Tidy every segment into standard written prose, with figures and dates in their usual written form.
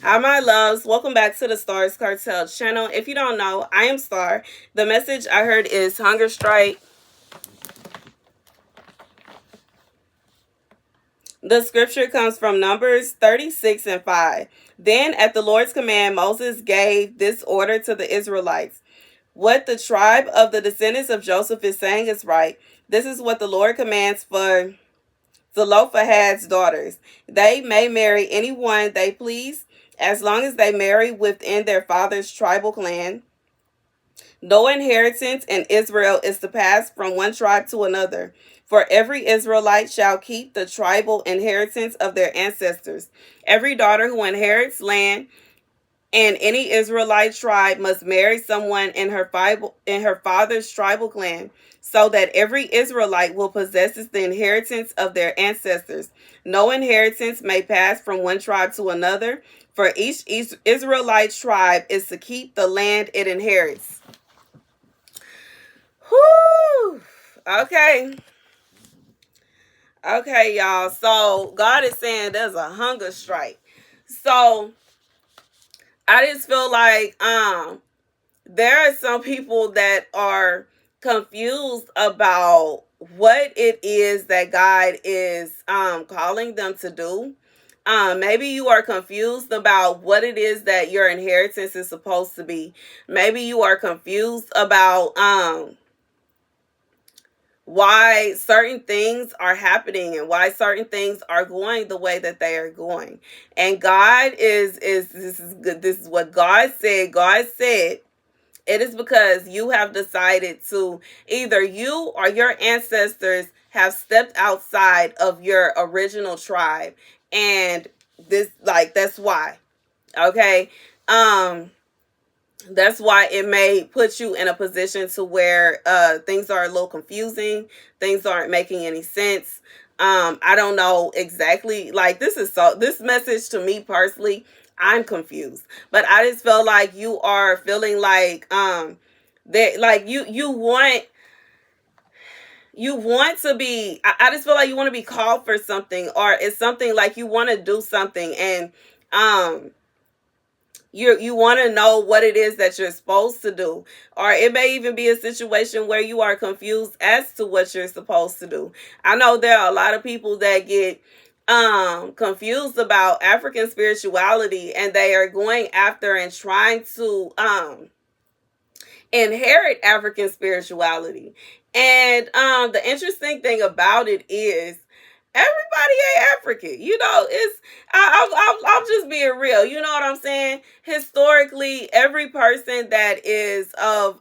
Hi, my loves. Welcome back to the Starscartel channel. If you don't know, I am Star. The message I heard is hunger strike. The scripture comes from Numbers 36 and 5. Then, at the Lord's command, Moses gave this order to the Israelites. What the tribe of the descendants of Joseph is saying is right. This is what the Lord commands for Zelophehad's daughters. They may marry anyone they please, as long as they marry within their father's tribal clan. No inheritance in Israel is to pass from one tribe to another, for every Israelite shall keep the tribal inheritance of their ancestors. Every daughter who inherits land and any Israelite tribe must marry someone in her father's tribal clan, so that every Israelite will possess the inheritance of their ancestors. No inheritance may pass from one tribe to another, for each Israelite tribe is to keep the land it inherits. Whew. Okay. Okay, y'all. So God is saying there's a hunger strike. So I just feel like there are some people that are confused about what it is that God is calling them to do. Maybe you are confused about what it is that your inheritance is supposed to be. Maybe you are confused about why certain things are happening and why certain things are going the way that they are going. And God is this is good. This is what God said. God said it is because you have decided to, either you or your ancestors have stepped outside of your original tribe, and that's why. Okay. That's why it may put you in a position to where things are a little confusing, things aren't making any sense. I don't know exactly, like, this message to me personally, I'm confused, but I just feel like you are feeling like that, like you want to be, I just feel like you want to be called for something, or it's something like you want to do something, and um you want to know what it is that you're supposed to do, or it may even be a situation where you are confused as to what you're supposed to do. I know there are a lot of people that get confused about African spirituality, and they are going after and trying to inherit African spirituality. And the interesting thing about it is everybody ain't African. It's I'm just being real. You know what I'm saying? Historically, every person that is of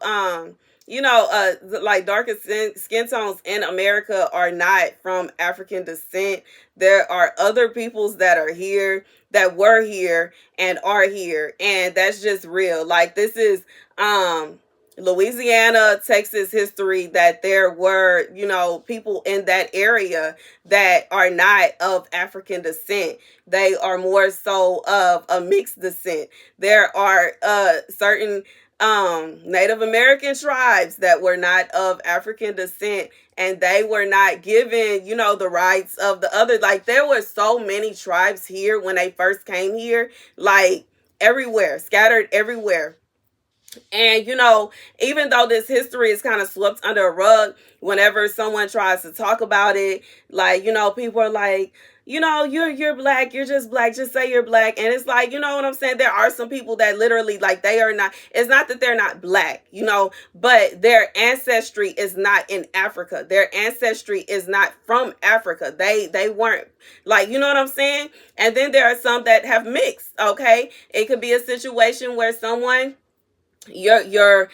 like darker skin tones in America are not from African descent. There are other peoples that are here, that were here and are here, and that's just real. Like, this is Louisiana, Texas history, that there were, people in that area that are not of African descent. They are more so of a mixed descent. There are certain Native American tribes that were not of African descent, and they were not given, the rights of the other. Like, there were so many tribes here when they first came here, like everywhere, scattered everywhere. And, even though this history is kind of swept under a rug, whenever someone tries to talk about it, like, people are like, you're black, you're just black, just say you're black. And it's like, you know what I'm saying? There are some people that literally, like, they are not, it's not that they're not black, but their ancestry is not in Africa. Their ancestry is not from Africa. They weren't, like, you know what I'm saying? And then there are some that have mixed, okay? It could be a situation where someone, your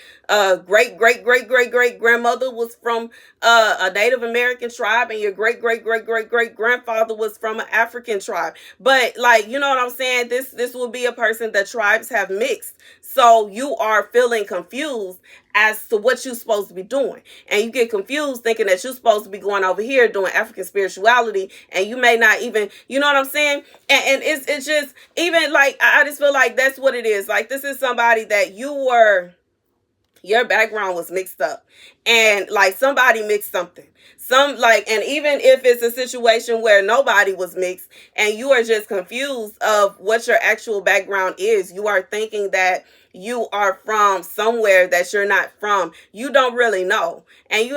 great grandmother was from a Native American tribe, and your great grandfather was from an African tribe. But, like, you know what I'm saying, this will be a person that tribes have mixed, so you are feeling confused as to what you're supposed to be doing, and you get confused thinking that you're supposed to be going over here doing African spirituality, and you may not even, you know what I'm saying. And it's just, even like, I just feel like that's what it is. Like, this is somebody that you were Your background was mixed up, and like somebody mixed something, and even if it's a situation where nobody was mixed and you are just confused of what your actual background is, you are thinking that you are from somewhere that you're not from. You don't really know. And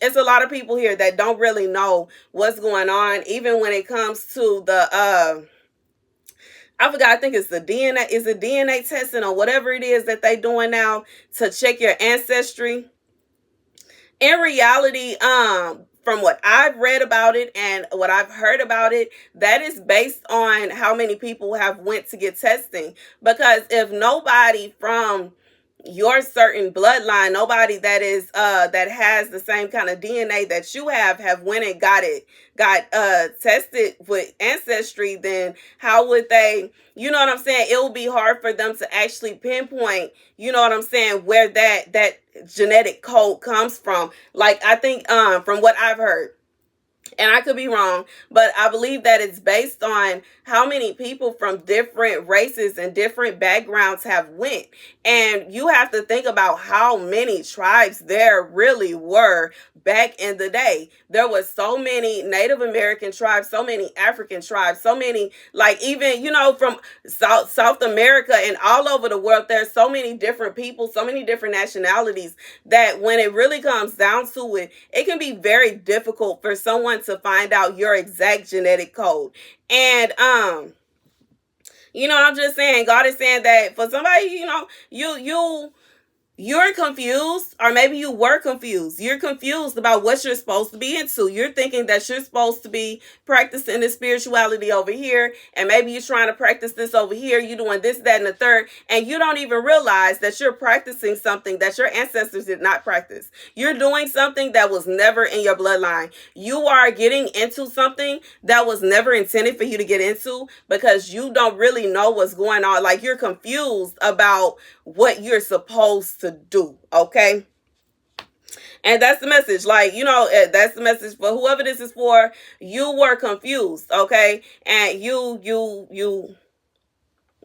it's a lot of people here that don't really know what's going on, even when it comes to the I forgot, I think it's the DNA, is it DNA testing or whatever it is that they doing now to check your ancestry. In reality, from what I've read about it and what I've heard about it, that is based on how many people have went to get testing. Because if nobody from your certain bloodline, nobody that is that has the same kind of DNA that you have went and got tested with ancestry, then how would they, you know what I'm saying? It will be hard for them to actually pinpoint, you know what I'm saying, where that genetic code comes from. Like, I think from what I've heard, and I could be wrong, but I believe that it's based on how many people from different races and different backgrounds have went. And you have to think about how many tribes there really were back in the day. There was so many Native American tribes, so many African tribes, so many, like, even, from South America and all over the world, there's so many different people, so many different nationalities, that when it really comes down to it, it can be very difficult for someone to find out your exact genetic code. And I'm just saying, God is saying that for somebody, you're confused, or maybe you were confused. You're confused about what you're supposed to be into. You're thinking that you're supposed to be practicing the spirituality over here, and maybe you're trying to practice this over here. You're doing this, that, and the third, and you don't even realize that you're practicing something that your ancestors did not practice. You're doing something that was never in your bloodline. You are getting into something that was never intended for you to get into, because you don't really know what's going on. Like, you're confused about what you're supposed to do, okay? And that's the message. Like, that's the message for whoever this is for. You were confused, okay? And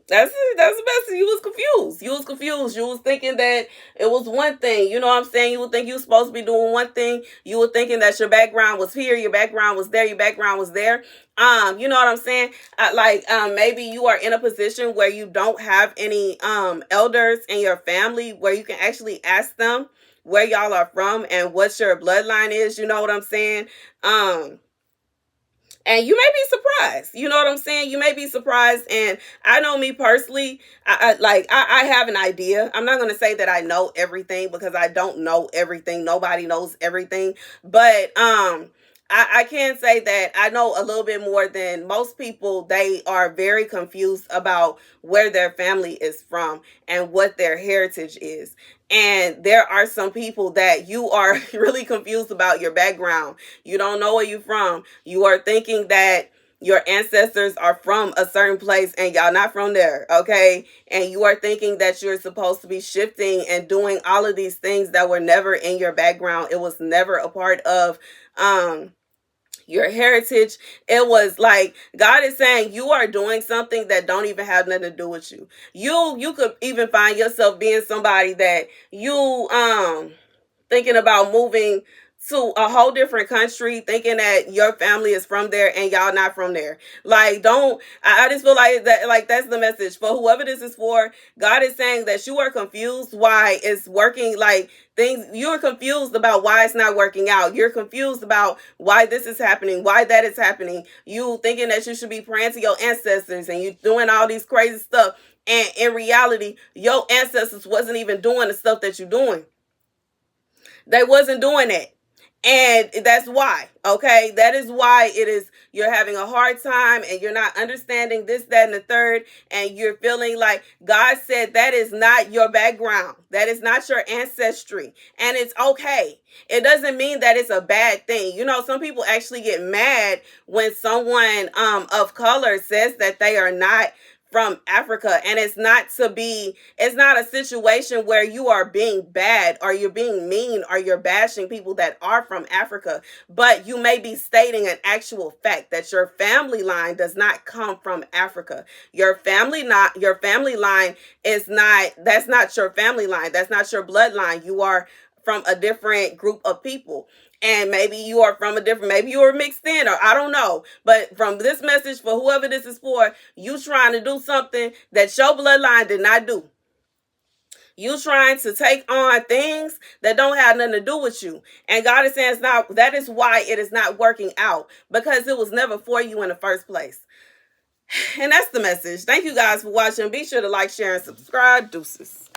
that's the message. You was confused. You was confused. You was thinking that it was one thing. You know what I'm saying? You would think you were supposed to be doing one thing. You were thinking that your background was here, your background was there, your background was there. You know what I'm saying? Maybe you are in a position where you don't have any elders in your family where you can actually ask them where y'all are from and what your bloodline is. You know what I'm saying? And you may be surprised. You know what I'm saying? You may be surprised. And I know, me personally, I have an idea. I'm not going to say that I know everything, because I don't know everything. Nobody knows everything. But I can say that I know a little bit more than most people. They are very confused about where their family is from and what their heritage is. And there are some people that you are really confused about your background. You don't know where you're from. You are thinking that your ancestors are from a certain place and y'all not from there, okay? And you are thinking that you're supposed to be shifting and doing all of these things that were never in your background. It was never a part of your heritage. It was like God is saying you are doing something that don't even have nothing to do with you. You could even find yourself being somebody that you thinking about moving to a whole different country, thinking that your family is from there and y'all not from there. Like, I just feel like that, like, that's the message for whoever this is for. God is saying that you are confused why it's working, like, things, you're confused about why it's not working out. You're confused about why this is happening, why that is happening. You thinking that you should be praying to your ancestors and you doing all these crazy stuff. And in reality, your ancestors wasn't even doing the stuff that you're doing. They wasn't doing that. And that's why, okay? That is why you're having a hard time and you're not understanding this, that, and the third. And you're feeling like God said that is not your background. That is not your ancestry. And it's okay. It doesn't mean that it's a bad thing. Some people actually get mad when someone of color says that they are not from Africa. And it's not a situation where you are being bad or you're being mean or you're bashing people that are from Africa, but you may be stating an actual fact that your family line does not come from Africa. Your family line is not, that's not your family line. That's not your bloodline. You are from a different group of people. And maybe you are from a different, maybe you were mixed in, or I don't know. But from this message, for whoever this is for, you trying to do something that your bloodline did not do. You trying to take on things that don't have nothing to do with you. And God is saying it's not, that is why it is not working out, because it was never for you in the first place. And that's the message. Thank you guys for watching. Be sure to like, share, and subscribe. Deuces.